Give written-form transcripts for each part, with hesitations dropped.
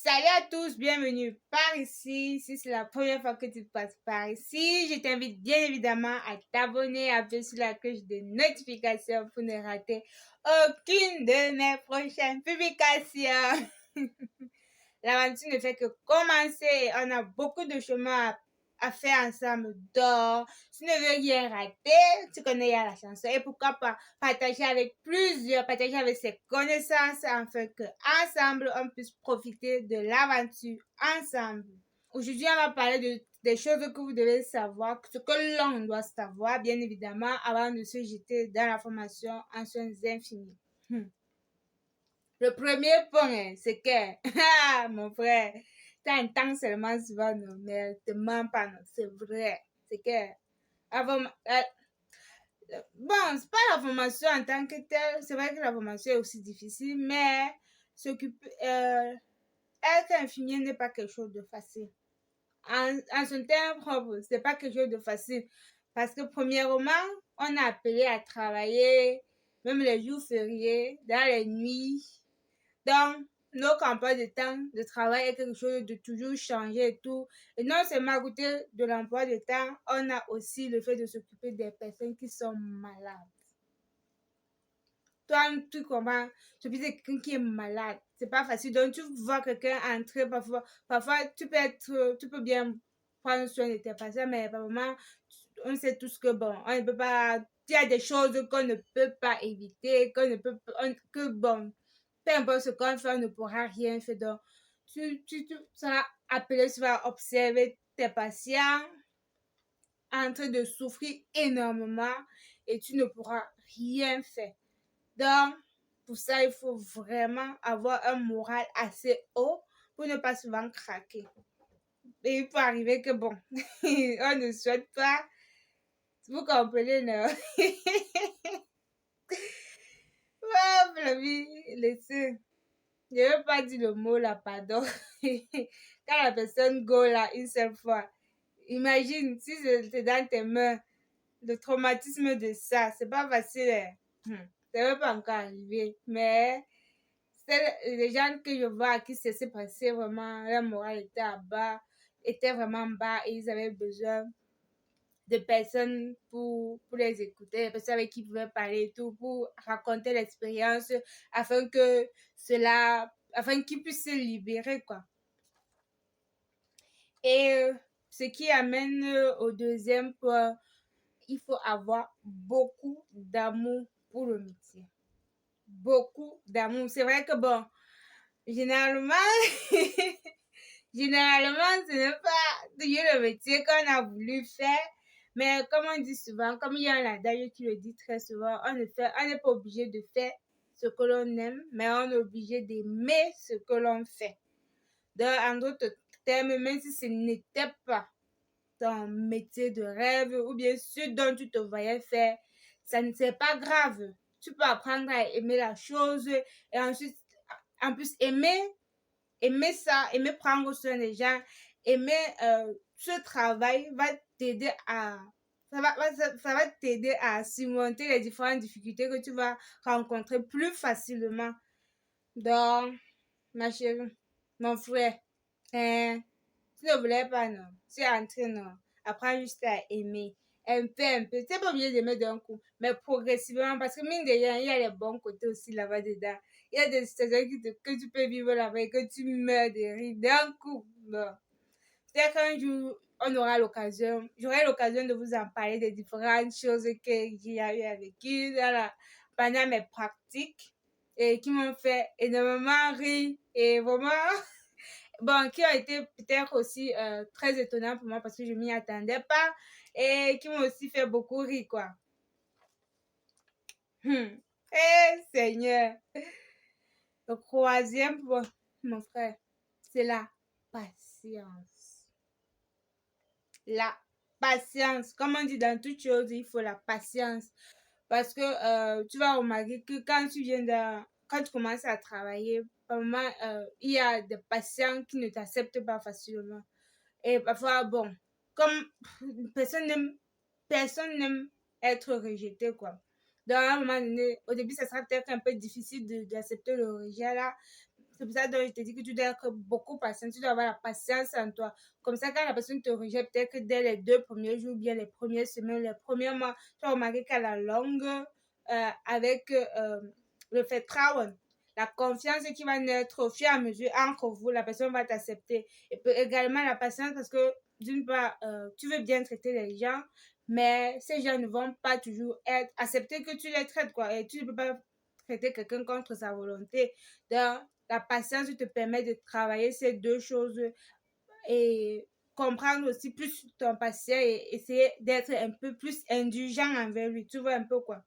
Salut à tous, bienvenue par ici. Si c'est la première fois que tu passes par ici, je t'invite bien évidemment à t'abonner, à appuyer sur la cloche de notification pour ne rater aucune de mes prochaines publications. L'aventure ne fait que commencer. On a beaucoup de chemin à faire ensemble. Donc, si tu ne veux rien rater, tu connais la chanson. Et pourquoi pas partager avec plusieurs, partager avec ses connaissances afin que ensemble on puisse profiter de l'aventure ensemble. Aujourd'hui, on va parler des choses que vous devez savoir, ce que l'on doit savoir, bien évidemment, avant de se jeter dans la formation en soins infinis. Le premier point, c'est que, mon frère, tu entends seulement souvent, non, mais te mens pas, non, c'est vrai. C'est que, avant, bon, c'est pas la formation en tant que telle, c'est vrai que la formation est aussi difficile, mais s'occuper, être infirmier n'est pas quelque chose de facile. En son terme propre, c'est pas quelque chose de facile. Parce que, premièrement, on est appelé à travailler, même les jours fériés, dans les nuits. Donc, notre emploi de temps de travail est quelque chose de toujours changer et tout. Et non seulement à côté de l'emploi de temps, on a aussi le fait de s'occuper des personnes qui sont malades. Toi, tu comprends, s'occuper de quelqu'un qui est malade, c'est pas facile. Donc, tu vois quelqu'un entrer parfois, tu peux bien prendre soin de tes patients, mais vraiment, on sait tous que bon, on ne peut pas, il y a des choses qu'on ne peut pas éviter, que bon, peu importe ce qu'on fait, on ne pourra rien faire. Donc, tu seras appelé, tu vas observer tes patients en train de souffrir énormément et tu ne pourras rien faire. Donc, pour ça, il faut vraiment avoir un moral assez haut pour ne pas souvent craquer. Et il peut arriver que, bon, on ne souhaite pas. Vous comprenez, non? Oh, la vie, laissez. Je ne veux pas dire le mot là, pardon. Quand la personne go là une seule fois, imagine si c'est dans tes mains, le traumatisme de ça, c'est pas facile. Ça ne veut pas encore arriver. Mais les gens que je vois à qui ça s'est passé, vraiment, leur morale était vraiment bas et ils avaient besoin de personnes pour les écouter, des personnes avec qui ils pouvaient parler et tout, pour raconter l'expérience afin qu'ils puissent se libérer, quoi. Et ce qui amène au deuxième point, il faut avoir beaucoup d'amour pour le métier. Beaucoup d'amour. C'est vrai que bon, généralement, ce n'est pas toujours le métier qu'on a voulu faire. Mais comme on dit souvent, comme il y a un adage qui le dit très souvent, on n'est pas obligé de faire ce que l'on aime, mais on est obligé d'aimer ce que l'on fait. Donc, en d'autres termes, même si ce n'était pas ton métier de rêve ou bien ce dont tu te voyais faire, ça ne c'est pas grave. Tu peux apprendre à aimer la chose et ensuite, en plus, aimer ça, aimer prendre soin des gens, aimer ce travail va t'aider ça va t'aider à surmonter les différentes difficultés que tu vas rencontrer plus facilement. Donc, ma chérie, mon frère, tu ne voulais pas, non. Tu es entré, non. Apprends juste à aimer. Un peu. Tu n'es pas obligé d'aimer d'un coup, mais progressivement, parce que mine de rien, il y a les bons côtés aussi là-bas dedans. Il y a des situations que tu peux vivre là-bas et que tu meurs de rire d'un coup. Bon. Peut-être qu'un jour, j'aurai l'occasion de vous en parler des différentes choses que j'ai eu à vécu pendant mes pratiques et qui m'ont fait énormément rire et vraiment, bon, qui ont été peut-être aussi très étonnants pour moi parce que je m'y attendais pas et qui m'ont aussi fait beaucoup rire, quoi. Seigneur. Le troisième point, mon frère, c'est la patience. La patience. Comme on dit dans toute chose, il faut la patience. Parce que tu vas remarquer que quand tu commences à travailler, vraiment, il y a des patients qui ne t'acceptent pas facilement. Et parfois, bon, comme personne n'aime être rejeté, quoi. Donc, à un moment donné, au début, ça sera peut-être un peu difficile d'accepter le rejet, là. C'est pour ça que je te dis que tu dois être beaucoup patient, tu dois avoir la patience en toi. Comme ça, quand la personne te rejette, peut-être que dès les 2 premiers jours, bien les premières semaines, les premiers mois, tu vas remarquer qu'à la longue, avec le fait travail, la confiance qui va naître au fur et à mesure entre vous, la personne va t'accepter. Et puis également la patience parce que d'une part, tu veux bien traiter les gens, mais ces gens ne vont pas toujours accepter que tu les traites, quoi. Et tu ne peux pas traiter quelqu'un contre sa volonté. Donc, la patience te permet de travailler ces deux choses et comprendre aussi plus ton patient et essayer d'être un peu plus indulgent envers lui. Tu vois un peu quoi.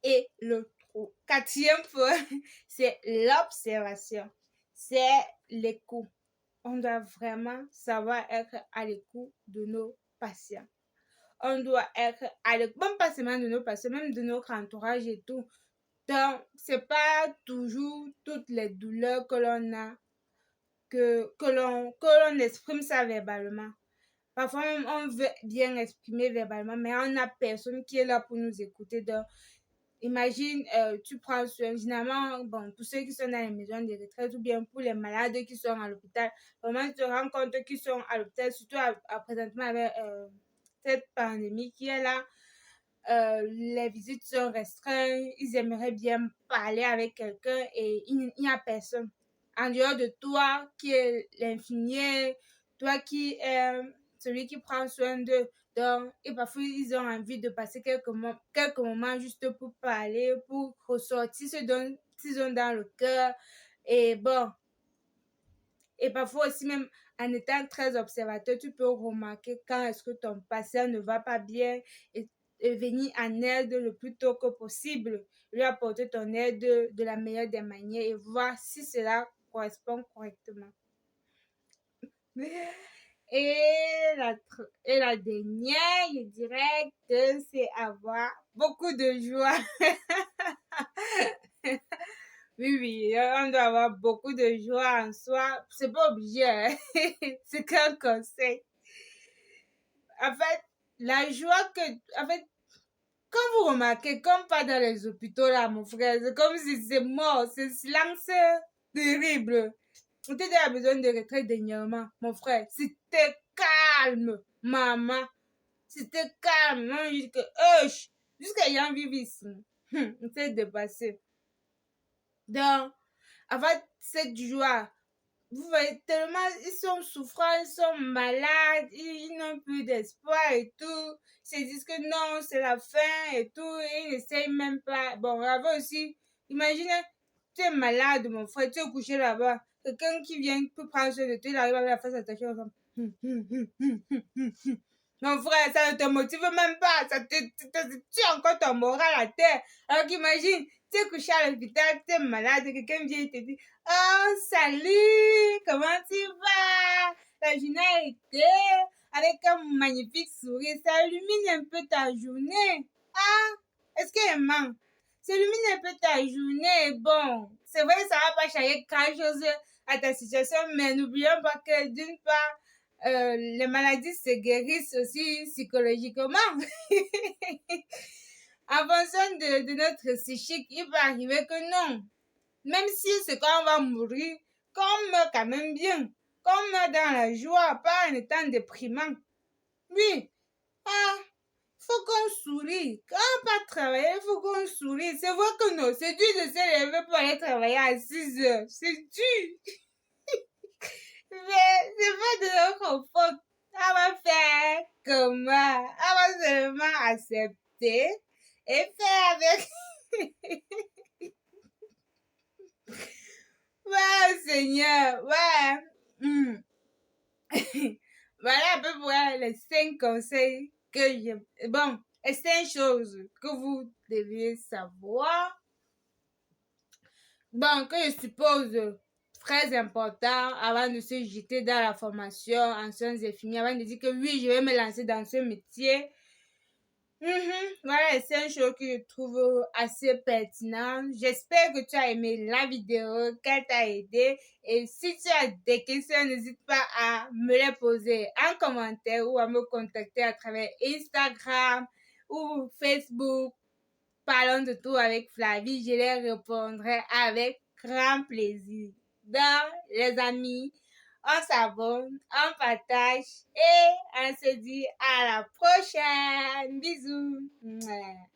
Et le quatrième point, c'est l'observation. C'est l'écoute. On doit vraiment savoir être à l'écoute de nos patients. On doit être à l'écoute, même pas seulement de nos patients, même de notre entourage et tout. Donc, c'est pas toujours toutes les douleurs que l'on a, que l'on exprime ça verbalement. Parfois, on veut bien exprimer verbalement, mais on n'a personne qui est là pour nous écouter. Donc, imagine, tu prends soin, généralement, bon, pour ceux qui sont dans les maisons de retraite ou bien pour les malades qui sont à l'hôpital, vraiment, tu te rends compte qu'ils sont à l'hôpital, surtout présentement avec cette pandémie qui est là. Les visites sont restreintes, ils aimeraient bien parler avec quelqu'un et il n'y a personne. En dehors de toi qui est l'infirmier, toi qui est celui qui prend soin d'eux. Donc, et parfois, ils ont envie de passer quelques moments juste pour parler, pour ressortir ce dont ils ont dans le cœur. Et bon, et parfois aussi même en étant très observateur, tu peux remarquer quand est-ce que ton patient ne va pas bien et venir en aide le plus tôt que possible, lui apporter ton aide de la meilleure des manières et voir si cela correspond correctement. Et la dernière, je dirais que c'est avoir beaucoup de joie. Oui, on doit avoir beaucoup de joie en soi. C'est pas obligé, hein? C'est qu'un conseil. En fait, la joie que, en fait, quand vous remarquez, comme pas dans les hôpitaux là, mon frère, c'est comme si c'est mort, c'est silence terrible. On était dans la maison de retraite dernièrement, mon frère. C'était calme, maman. C'était calme. Non, jusqu'à, jusqu'à y en vivre ici. On s'est dépassé. Donc, en fait, cette joie, vous voyez, tellement, ils sont souffrants, ils sont malades, ils n'ont plus d'espoir et tout. Ils se disent que non, c'est la fin et tout, et ils n'essayent même pas. Bon, avant aussi, imaginez, tu es malade, mon frère, tu es couché là-bas. Quelqu'un qui vient pour prendre soin de toi, il arrive avec la face attachée ensemble. Mon frère, ça ne te motive même pas, ça te tue encore ton moral à terre. Alors qu'imagine, tu es couché à l'hôpital, tu es malade, quelqu'un vient et te dit, oh, salut, comment tu vas? La journée a été avec un magnifique sourire, ça illumine un peu ta journée. Ah, est-ce qu'elle ment? Ça illumine un peu ta journée. Bon, c'est vrai que ça va pas changer quelque chose à ta situation, mais n'oublions pas que d'une part, les maladies se guérissent aussi psychologiquement. En fonction de notre psychique, il va arriver que non. Même si c'est quand on va mourir, qu'on meurt quand même bien, qu'on meurt dans la joie, pas en étant déprimant. Oui, ah, faut qu'on sourie. Quand on va travailler, il faut qu'on sourie. C'est vrai que non, c'est dur de se lever pour aller travailler à 6 heures. C'est dur. Mais c'est pas de notre faute. On va faire comment? On va seulement accepter et faire avec. Ouais, Seigneur, ouais. Voilà à peu près les 5 conseils que je... Bon, et 5 choses que vous deviez savoir. Bon, que je suppose très important avant de se jeter dans la formation en sciences infirmières, avant de dire que oui, je vais me lancer dans ce métier. Voilà, c'est un show que je trouve assez pertinent. J'espère que tu as aimé la vidéo, qu'elle t'a aidé. Et si tu as des questions, n'hésite pas à me les poser en commentaire ou à me contacter à travers Instagram ou Facebook. Parlons de tout avec Flavie, je les répondrai avec grand plaisir. Donc, les amis, on s'abonne, on partage et on se dit à la prochaine. Bisous. Mouah.